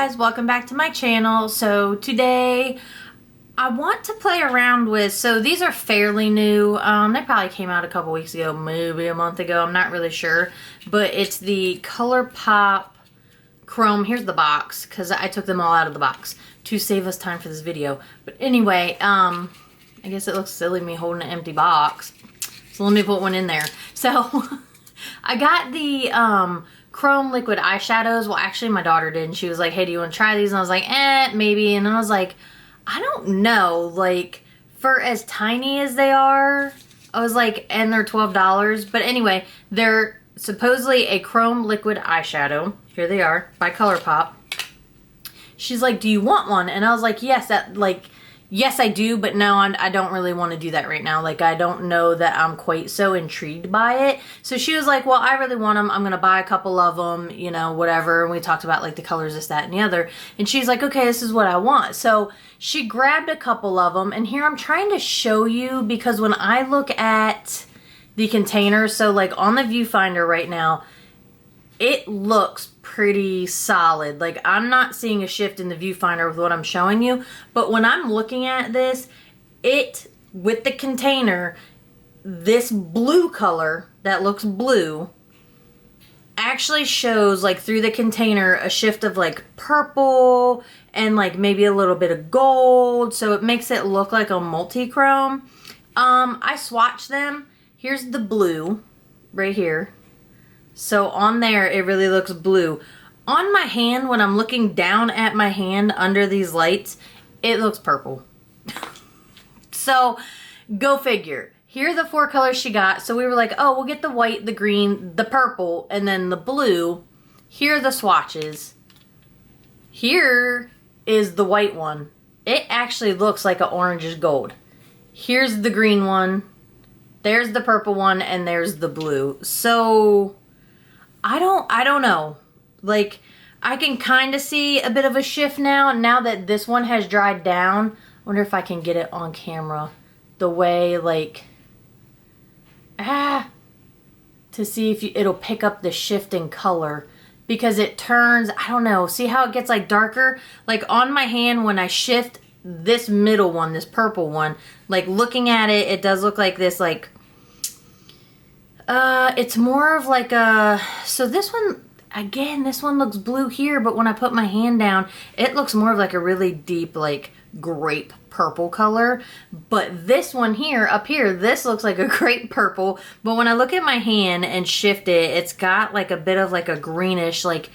guys, welcome back to my channel. So today I want to play around with, so these are fairly new. They probably came out a couple weeks ago, maybe a month ago, I'm not really sure. But it's the Colourpop Chrome. Here's the box, because I took them all out of the box to save us time for this video. But anyway, I guess it looks silly me holding an empty box. So let me put one in there. So I got the Chrome liquid eyeshadows. Well, actually my daughter did, and she was like, hey, do you want to try these? And I was like, maybe. And then I was like, I don't know, like, for as tiny as they are, I was like, and they're $12. But anyway, they're supposedly a chrome liquid eyeshadow. Here they are, by Colourpop. She's like, do you want one? And I was like, yes, yes I do, but no, I don't really want to do that right now. Like, I don't know that I'm quite so intrigued by it. So she was like, well, I really want them. I'm going to buy a couple of them, you know, whatever. And we talked about like the colors, this, that, and the other. And she's like, okay, this is what I want. So she grabbed a couple of them. And here I'm trying to show you, because when I look at the container, so like on the viewfinder right now, it looks pretty solid. Like, I'm not seeing a shift in the viewfinder with what I'm showing you, but when I'm looking at this, with the container, this blue color that looks blue actually shows, like, through the container a shift of like purple and like maybe a little bit of gold, so it makes it look like a multi-chrome. I swatched them. Here's the blue right here. So on there, it really looks blue. On my hand, when I'm looking down at my hand under these lights, it looks purple. So go figure. Here are the 4 colors she got. So we were like, oh, we'll get the white, the green, the purple, and then the blue. Here are the swatches. Here is the white one. It actually looks like an orangish gold. Here's the green one. There's the purple one, and there's the blue. So I don't know. Like, I can kind of see a bit of a shift now that this one has dried down. I wonder if I can get it on camera the way, like, to see if it'll pick up the shift in color, because it turns, I don't know, see how it gets like darker? Like on my hand, when I shift this middle one, this purple one, like looking at it, it does look like this, like, it's more of like a, so this one, again, this one looks blue here, but when I put my hand down, it looks more of like a really deep, like, grape purple color. But this one here, up here, this looks like a grape purple, but when I look at my hand and shift it, it's got like a bit of like a greenish, like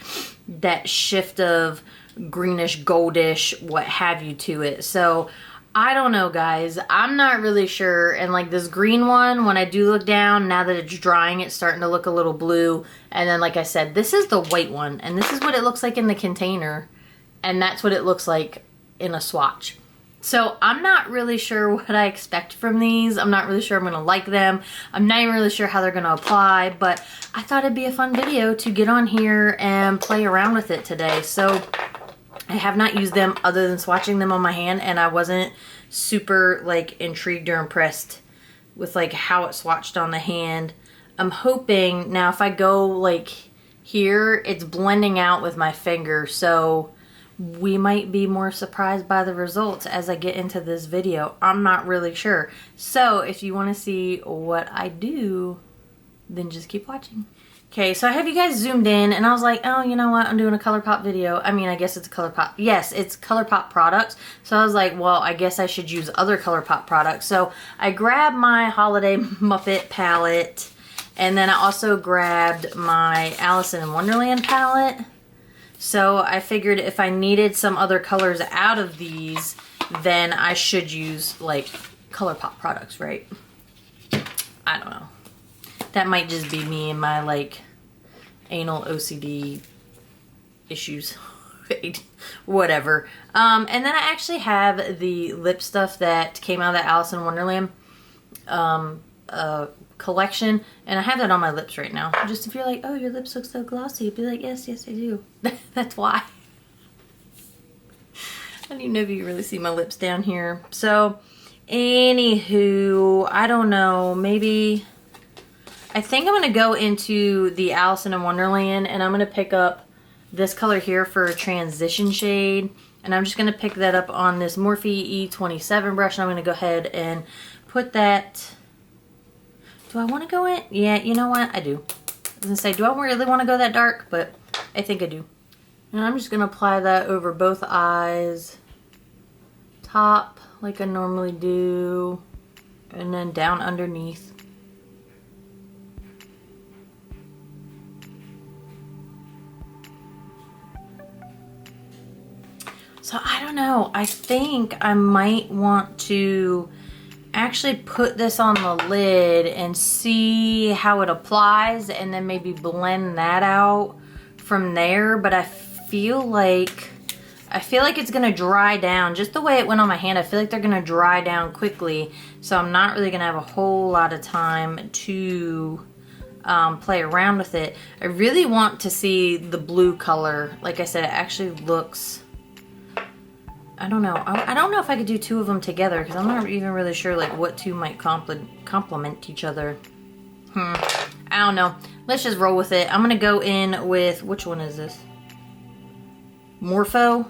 that shift of greenish, goldish, what have you to it. So I don't know, guys. I'm not really sure. And like this green one, when I do look down, now that it's drying, it's starting to look a little blue. And then, like I said, this is the white one. And this is what it looks like in the container. And that's what it looks like in a swatch. So I'm not really sure what I expect from these. I'm not really sure I'm going to like them. I'm not even really sure how they're going to apply. But I thought it'd be a fun video to get on here and play around with it today. So I have not used them other than swatching them on my hand, and I wasn't super like intrigued or impressed with like how it swatched on the hand. I'm hoping now if I go like here, it's blending out with my finger, so we might be more surprised by the results as I get into this video. I'm not really sure. So if you want to see what I do, then just keep watching. Okay, so I have you guys zoomed in, and I was like, oh, you know what? I'm doing a Colourpop video. I mean, I guess it's a Colourpop. Yes, it's Colourpop products. So I was like, well, I guess I should use other Colourpop products. So I grabbed my Holiday Muppet palette, and then I also grabbed my Alice in Wonderland palette. So I figured if I needed some other colors out of these, then I should use, like, Colourpop products, right? I don't know. That might just be me and my, like, anal OCD issues. Whatever. And then I actually have the lip stuff that came out of the Alice in Wonderland collection. And I have that on my lips right now. Just if you're like, oh, your lips look so glossy, be like, yes, yes, I do. That's why. I don't even know if you can really see my lips down here. So, anywho, I don't know. Maybe I think I'm going to go into the Alice in Wonderland, and I'm going to pick up this color here for a transition shade. And I'm just going to pick that up on this Morphe E27 brush. And I'm going to go ahead and put that. Do I want to go in? Yeah, you know what? I do. I was going to say, do I really want to go that dark? But I think I do. And I'm just going to apply that over both eyes. Top, like I normally do. And then down underneath. So I don't know, I think I might want to actually put this on the lid and see how it applies and then maybe blend that out from there. But I feel like it's gonna dry down just the way it went on my hand. I feel like they're gonna dry down quickly. So I'm not really gonna have a whole lot of time to play around with it. I really want to see the blue color. Like I said, it actually looks, I don't know. I don't know if I could do two of them together because I'm not even really sure like what two might complement each other. I don't know. Let's just roll with it. I'm gonna go in with, which one is this? Morpho.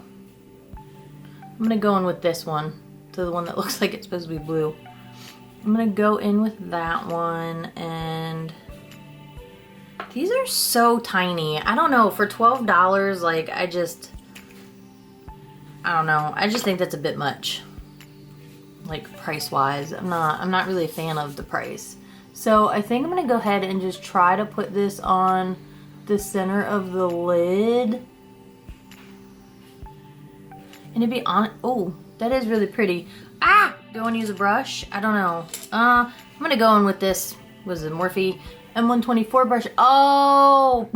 I'm gonna go in with this one. So the one that looks like it's supposed to be blue. I'm gonna go in with that one, and these are so tiny. I don't know, for $12, like I don't know. I just think that's a bit much. Like price-wise. I'm not really a fan of the price. So I think I'm gonna go ahead and just try to put this on the center of the lid. And it'd be on, oh, that is really pretty. Ah! Do I want to use a brush? I don't know. I'm gonna go in with this, what is it, Morphe M124 brush. Oh!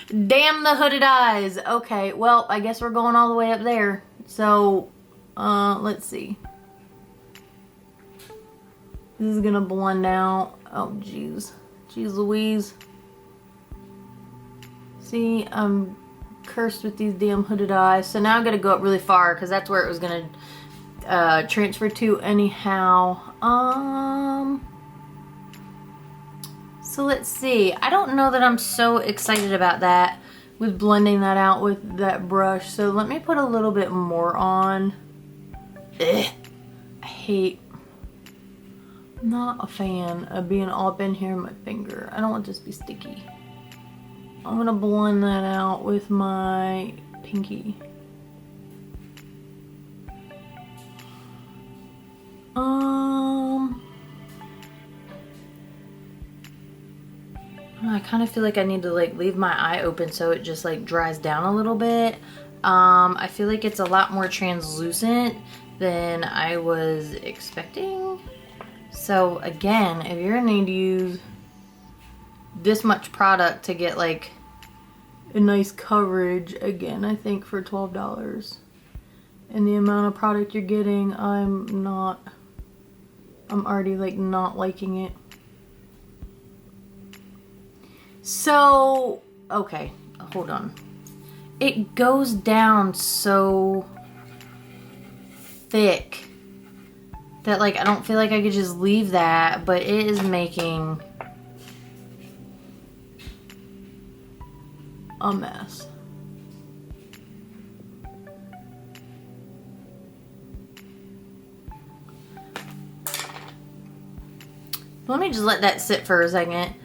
Damn the hooded eyes. Okay, well, I guess we're going all the way up there. So, let's see. This is gonna blend out. Oh, jeez. Jeez Louise. See, I'm cursed with these damn hooded eyes. So now I'm gonna go up really far because that's where it was gonna transfer to anyhow. So let's see. I don't know that I'm so excited about that with blending that out with that brush. So let me put a little bit more on. Ugh. I'm not a fan of being all up in here in my finger. I don't want this to be sticky. I'm gonna blend that out with my pinky. I kind of feel like I need to like leave my eye open so it just like dries down a little bit. I feel like it's a lot more translucent than I was expecting. So again, if you're gonna need to use this much product to get like a nice coverage, again, I think for $12 and the amount of product you're getting, I'm already like not liking it. So, okay, hold on. It goes down so thick that like I don't feel like I could just leave that, but it is making a mess. Let me just let that sit for a second.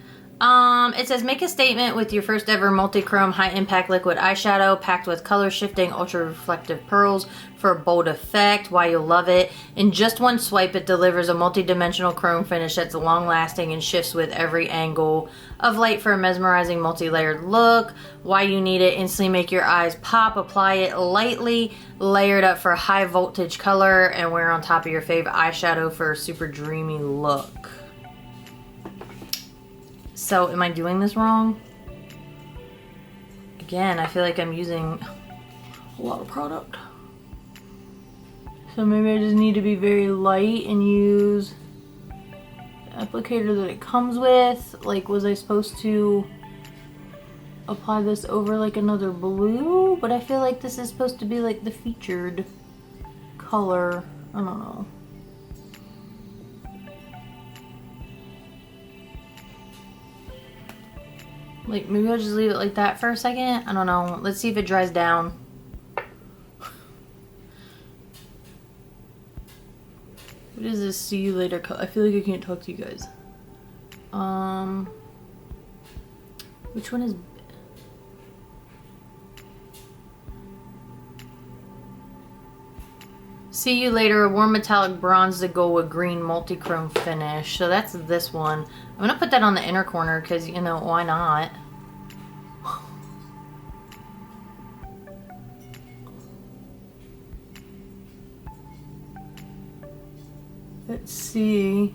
It says, make a statement with your first ever multi-chrome high impact liquid eyeshadow packed with color shifting ultra reflective pearls for a bold effect. Why you'll love it. In just one swipe, it delivers a multi-dimensional chrome finish that's long lasting and shifts with every angle of light for a mesmerizing multi-layered look. Why you need it. Instantly make your eyes pop. Apply it lightly, layered up for a high voltage color, and wear on top of your favorite eyeshadow for a super dreamy look. So, am I doing this wrong? Again, I feel like I'm using a lot of product. So maybe I just need to be very light and use the applicator that it comes with. Like, was I supposed to apply this over like another blue? But I feel like this is supposed to be like the featured color. I don't know. Like, maybe I'll just leave it like that for a second. I don't know. Let's see if it dries down. What is this see you later color? I feel like I can't talk to you guys. Which one is... See you later, a warm metallic bronze to go with green multi-chrome finish. So that's this one. I'm gonna put that on the inner corner because, you know, why not? Let's see.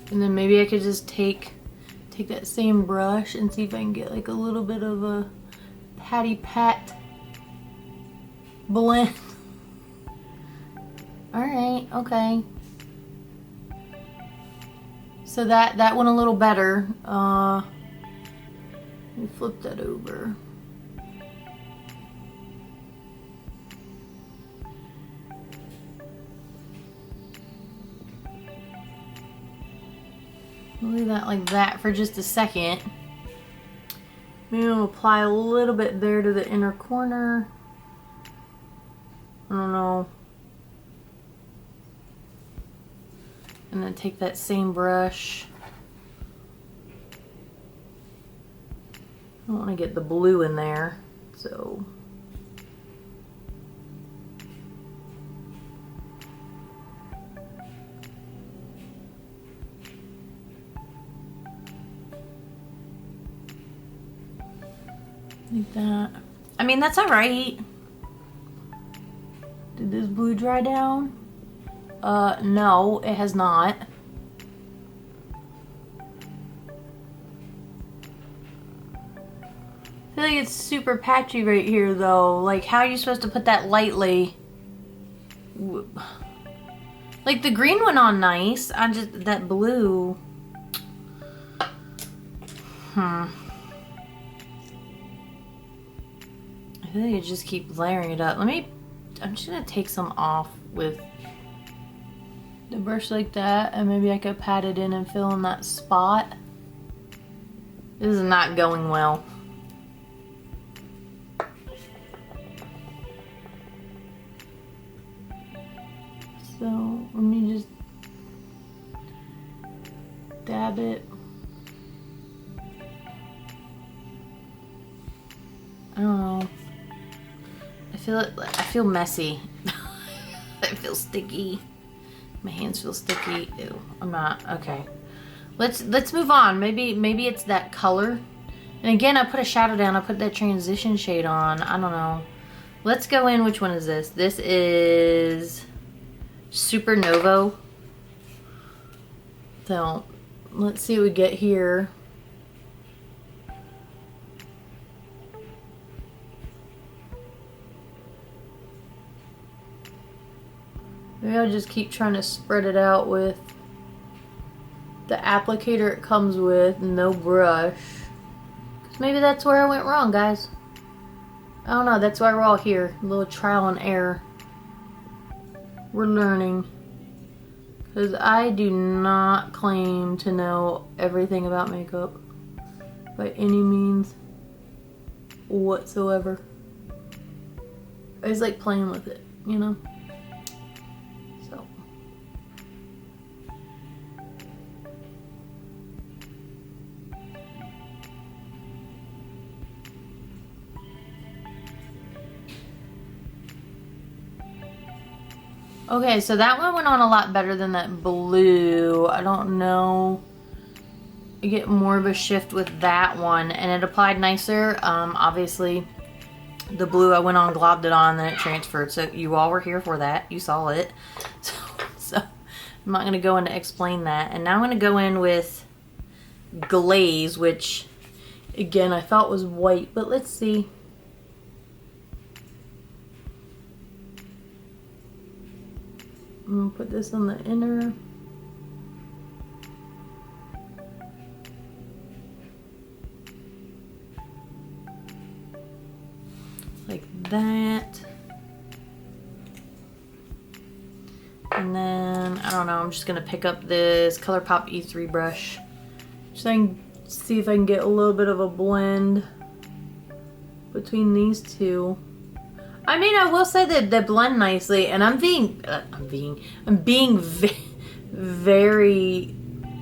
And then maybe I could just take that same brush and see if I can get like a little bit of a patty pat blend. Alright, okay. So that went a little better. Let me flip that over. Leave that like that for just a second. Maybe I'll apply a little bit there to the inner corner. I don't know. And then take that same brush. I don't want to get the blue in there, so. Like that. I mean, that's alright. Did this blue dry down? No, it has not. I feel like it's super patchy right here though. Like, how are you supposed to put that lightly? Like, the green went on nice. That blue. I feel like I just keep layering it up. I'm just gonna take some off with the brush like that, and maybe I could pat it in and fill in that spot. This is not going well. So let me just dab it. I don't know. I feel messy. I feel sticky. My hands feel sticky. Ew, I'm not. Okay. Let's move on. Maybe it's that color. And again, I put a shadow down. I put that transition shade on. I don't know. Let's go in. Which one is this? This is Supernovo. So let's see what we get here. Maybe I'll just keep trying to spread it out with the applicator it comes with, no brush. 'Cause maybe that's where I went wrong, guys. I don't know, that's why we're all here. A little trial and error. We're learning. Because I do not claim to know everything about makeup by any means whatsoever. I just like playing with it, you know? So. Okay, so that one went on a lot better than that blue. I don't know. You get more of a shift with that one, and it applied nicer. Obviously, the blue I went on, globbed it on, then it transferred. So you all were here for that. You saw it. So I'm not going to go in to explain that. And now I'm going to go in with Glaze, which, again, I thought was white. But let's see. I'm going to put this on the inner. Like that. And then, I don't know, I'm just going to pick up this Colourpop E3 brush. So I can See if I can get a little bit of a blend between these two. I mean, I will say that they blend nicely, and I'm being very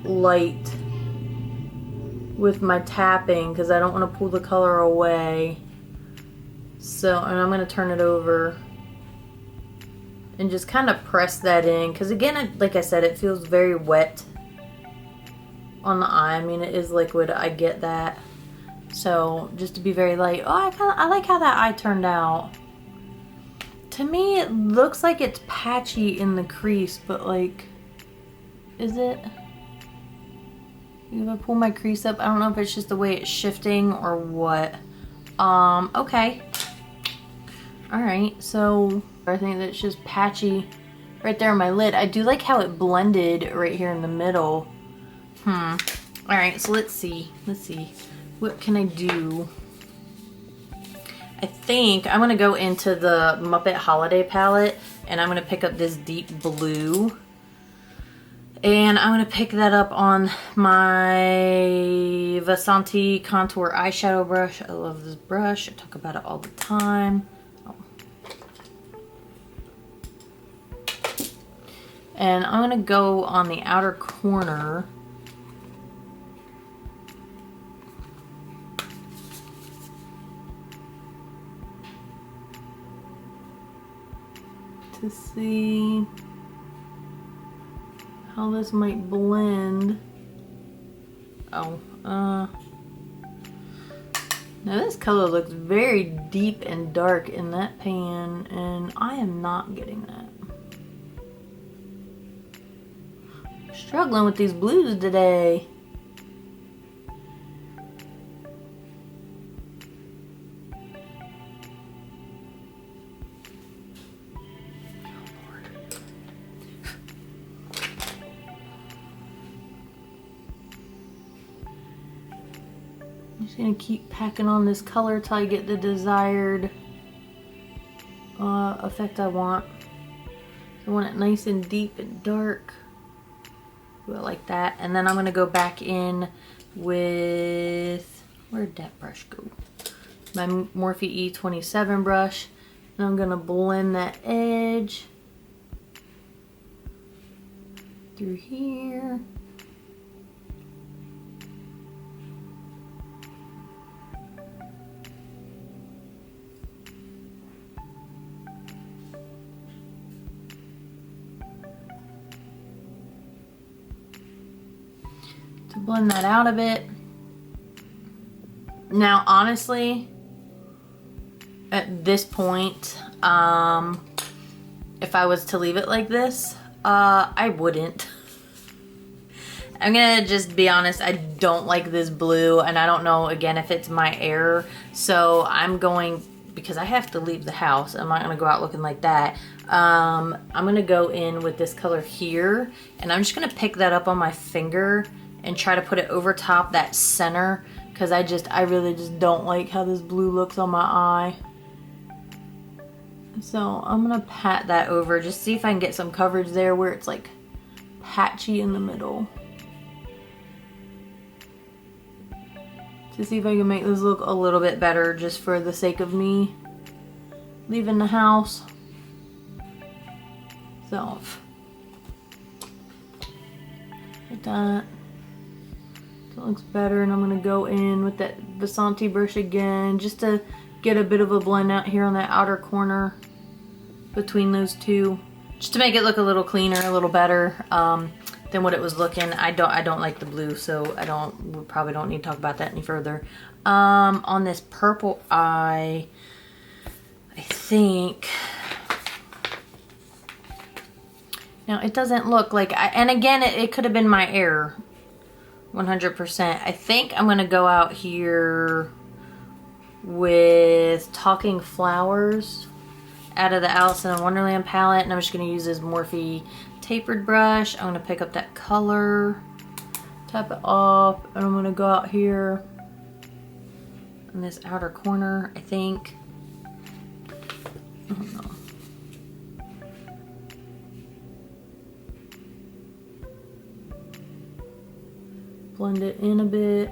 light with my tapping because I don't want to pull the color away. So, and I'm going to turn it over and just kind of press that in because again, like I said, it feels very wet on the eye. I mean, it is liquid, I get that. So, just to be very light. Oh, I like how that eye turned out. To me, it looks like it's patchy in the crease, but like, is it? If I pull my crease up, I don't know if it's just the way it's shifting or what. Okay. Alright, so I think that's just patchy right there on my lid. I do like how it blended right here in the middle. Alright, so let's see. What can I do? I think I'm going to go into the Muppet Holiday palette and I'm going to pick up this deep blue. And I'm going to pick that up on my Vasanti Contour Eyeshadow Brush. I love this brush. I talk about it all the time. Oh. And I'm going to go on the outer corner. To see how this might blend. Oh, now this color looks very deep and dark in that pan, and I am not getting that. Struggling with these blues today. I'm just gonna keep packing on this color till I get the desired effect I want. I want it nice and deep and dark. Ooh, I like that. And then I'm gonna go back in with, where'd that brush go? My Morphe E27 brush. And I'm gonna blend that edge through here. To blend that out a bit. Now, honestly, at this point, if I was to leave it like this, I wouldn't. I'm gonna just be honest, I don't like this blue, and I don't know, again, if it's my error. So I'm going, because I have to leave the house, I'm not gonna go out looking like that. I'm gonna go in with this color here, and I'm just gonna pick that up on my finger and try to put it over top that center, because I really just don't like how this blue looks on my eye. So I'm gonna pat that over, just see if I can get some coverage there where it's like patchy in the middle. To see if I can make this look a little bit better, just for the sake of me leaving the house. So, like that. So it looks better, and I'm gonna go in with that Vasanti brush again, just to get a bit of a blend out here on that outer corner between those two, just to make it look a little cleaner, a little better than what it was looking. I don't like the blue, so we probably don't need to talk about that any further. On this purple eye, I think. Now it doesn't look like, and again, it could have been my error. 100%. I think I'm gonna go out here with Talking Flowers out of the Alice in Wonderland palette, and I'm just gonna use this Morphe tapered brush. I'm gonna pick up that color, tap it off, and I'm gonna go out here in this outer corner, I think. I don't know. Blend it in a bit.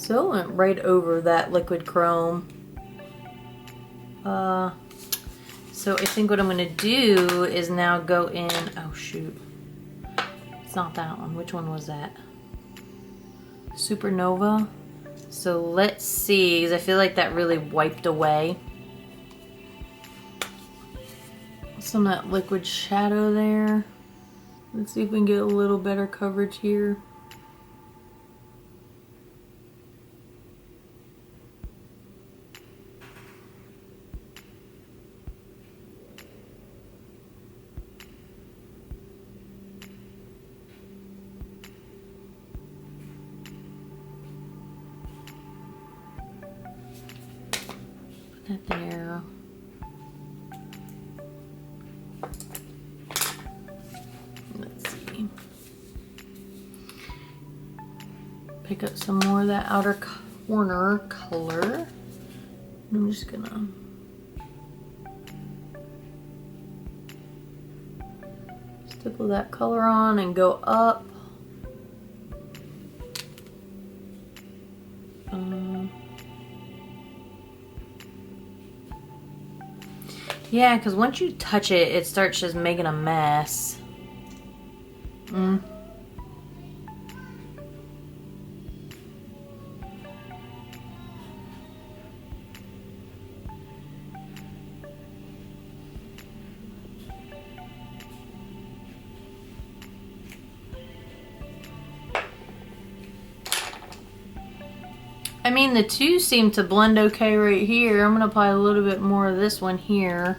still went right over that liquid chrome. So I think what I'm gonna do is now go in, oh shoot. It's not that one, which one was that? Supernova. So let's see, because I feel like that really wiped away some of that liquid shadow there. Let's see if we can get a little better coverage here. Put that there. Let's see. Pick up some more of that outer corner color. I'm just gonna stipple that color on and go up. Yeah, because once you touch it, it starts just making a mess. I mean, the two seem to blend okay right here. I'm gonna apply a little bit more of this one here.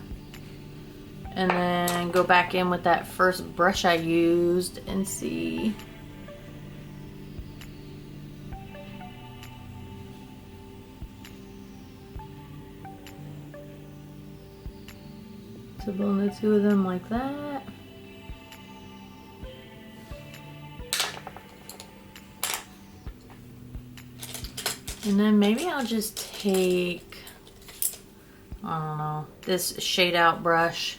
And then go back in with that first brush I used and see. So blend the two of them like that. And then maybe I'll just take, I don't know, this shade out brush.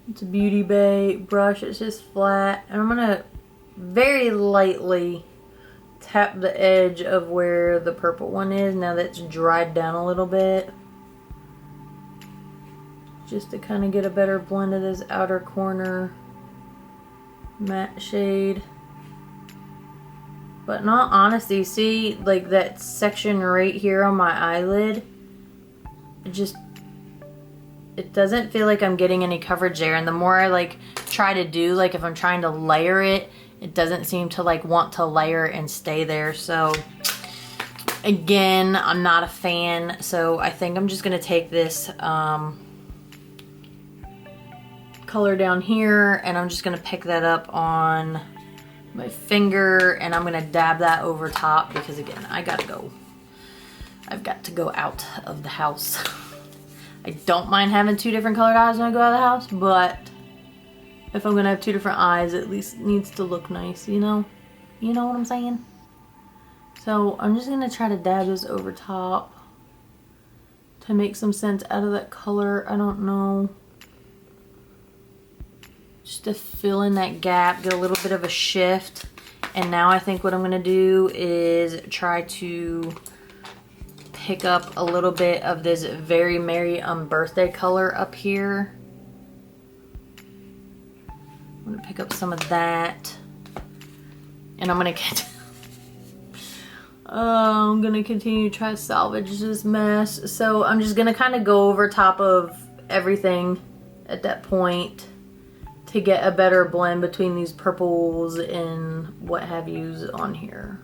It's a Beauty Bay brush, it's just flat. And I'm gonna very lightly tap the edge of where the purple one is now that it's dried down a little bit. Just to kind of get a better blend of this outer corner matte shade. But in all honesty, see, like that section right here on my eyelid, it doesn't feel like I'm getting any coverage there. And the more I like try to do, like if I'm trying to layer it, it doesn't seem to like want to layer and stay there. So again, I'm not a fan. So I think I'm just gonna take this color down here and I'm just gonna pick that up on my finger and I'm gonna dab that over top because again, I've got to go out of the house. I don't mind having two different colored eyes when I go out of the house, but if I'm gonna have two different eyes, it at least needs to look nice, you know? You know what I'm saying? So I'm just gonna try to dab this over top to make some sense out of that color. I don't know. Just to fill in that gap, get a little bit of a shift. And now I think what I'm gonna do is try to pick up a little bit of this Very Merry Birthday color up here. I'm gonna pick up some of that. And I'm gonna get I'm gonna continue to try to salvage this mess. So I'm just gonna kind of go over top of everything at that point to get a better blend between these purples and what have yous on here.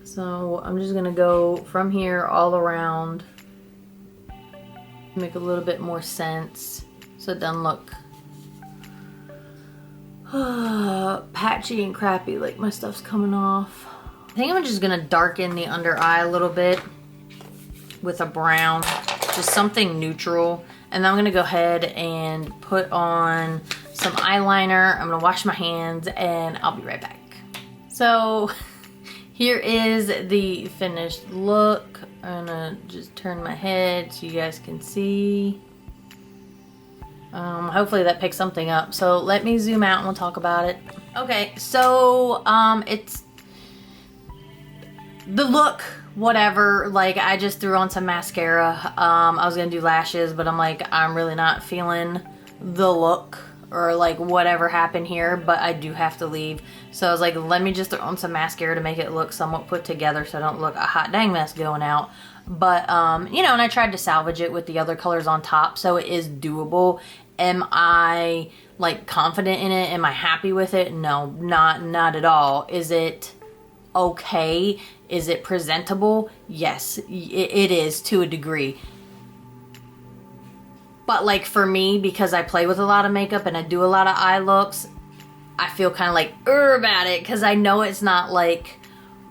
So I'm just gonna go from here all around, make a little bit more sense so it doesn't look patchy and crappy like my stuff's coming off. I think I'm just gonna darken the under eye a little bit with a brown, just something neutral. And then I'm gonna go ahead and put on some eyeliner. I'm gonna wash my hands and I'll be right back. So here is the finished look. I'm gonna just turn my head so you guys can see. Hopefully that picks something up. So let me zoom out and we'll talk about it. Okay, so the look, whatever. Like, I just threw on some mascara. I was gonna do lashes, but I'm like, I'm really not feeling the look or like whatever happened here, but I do have to leave. So I was like, let me just throw on some mascara to make it look somewhat put together so I don't look a hot dang mess going out. But, you know, and I tried to salvage it with the other colors on top, so it is doable. Am I, like, confident in it? Am I happy with it? No, not at all. Is it okay? Is it presentable? Yes, it is to a degree. But, like, for me, because I play with a lot of makeup and I do a lot of eye looks, I feel kind of like, about it, because I know it's not, like,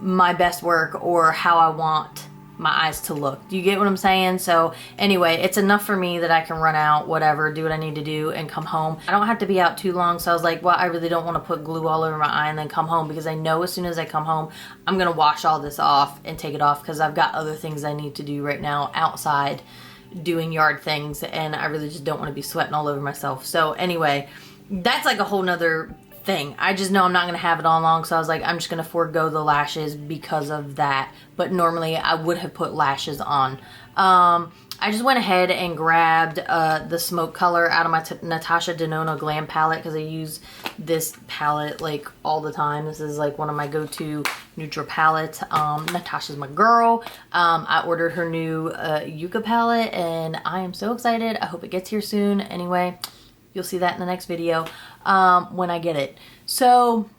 my best work or how I want my eyes to look. Do you get what I'm saying? So anyway, it's enough for me that I can run out, whatever, do what I need to do and come home. I don't have to be out too long, so I was like, well, I really don't want to put glue all over my eye and then come home, because I know as soon as I come home, I'm gonna wash all this off and take it off, because I've got other things I need to do right now outside doing yard things, and I really just don't want to be sweating all over myself. So anyway, that's like a whole nother thing. I just know I'm not gonna have it on long, so I was like, I'm just gonna forego the lashes because of that. But normally I would have put lashes on. I just went ahead and grabbed the smoke color out of my Natasha Denona Glam palette, because I use this palette like all the time. This is like one of my go-to neutral palettes. Natasha's my girl. I ordered her new Yucca palette, and I am so excited. I hope it gets here soon. Anyway, you'll see that in the next video when I get it. So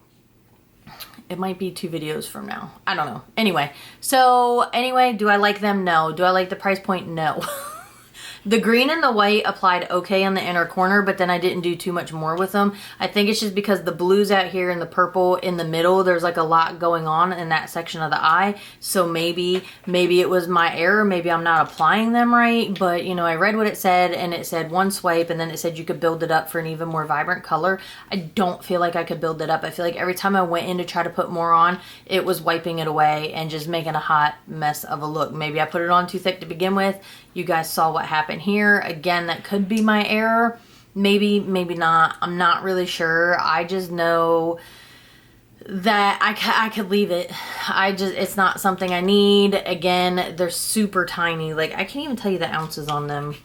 it might be 2 videos from now. I don't know. Anyway, do I like them? No. Do I like the price point? No. The green and the white applied okay on the inner corner, but then I didn't do too much more with them. I think it's just because the blues out here and the purple in the middle, there's like a lot going on in that section of the eye. So maybe it was my error. Maybe I'm not applying them right. But, you know, I read what it said, and it said 1 swipe, and then it said you could build it up for an even more vibrant color. I don't feel like I could build it up. I feel like every time I went in to try to put more on, it was wiping it away and just making a hot mess of a look. Maybe I put it on too thick to begin with. You guys saw what happened here. Again, that could be my error. Maybe not. I'm not really sure. I just know that I could leave it. It's not something I need. Again, they're super tiny. Like, I can't even tell you the ounces on them.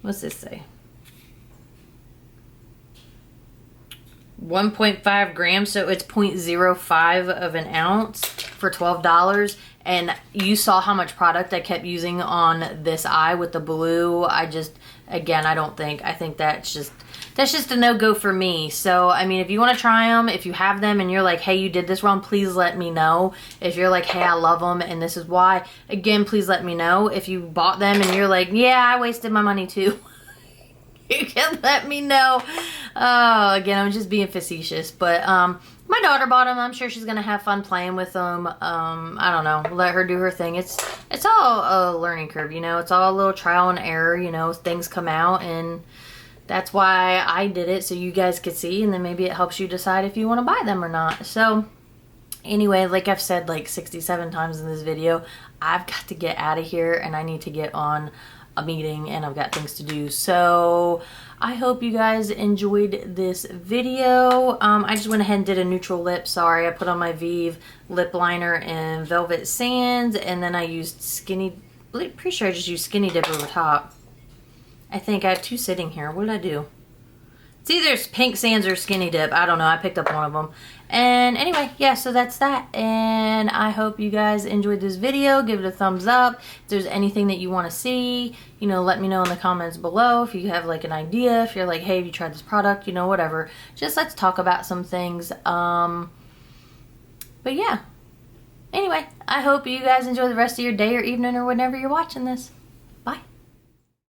What's this say? 1.5 grams, so it's 0.05 of an ounce for $12. And you saw how much product I kept using on this eye with the blue. I think that's just a no-go for me. So, I mean, if you want to try them, if you have them and you're like, hey, you did this wrong, please let me know. If you're like, hey, I love them and this is why, again, please let me know. If you bought them and you're like, yeah, I wasted my money too, you can let me know. Oh, again, I'm just being facetious, but my daughter bought them. I'm sure she's gonna have fun playing with them. I don't know, let her do her thing. It's all a learning curve, you know. It's all a little trial and error, you know. Things come out, and that's why I did it, so you guys could see, and then maybe it helps you decide if you want to buy them or not. So anyway, like I've said like 67 times in this video, I've got to get out of here, and I need to get on a meeting, and I've got things to do. So I hope you guys enjoyed this video. I just went ahead and did a neutral lip. Sorry, I put on my Vive lip liner in Velvet Sands, and then I used pretty sure I just used Skinny Dip over top. I think I have 2 sitting here. What did I do? It's either Pink Sands or Skinny Dip. I don't know. I picked up one of them. And anyway, yeah, so that's that. And I hope you guys enjoyed this video. Give it a thumbs up. If there's anything that you want to see, you know, let me know in the comments below. If you have like an idea, if you're like, hey, have you tried this product? You know, whatever. Just let's talk about some things. But yeah. Anyway, I hope you guys enjoy the rest of your day or evening or whenever you're watching this.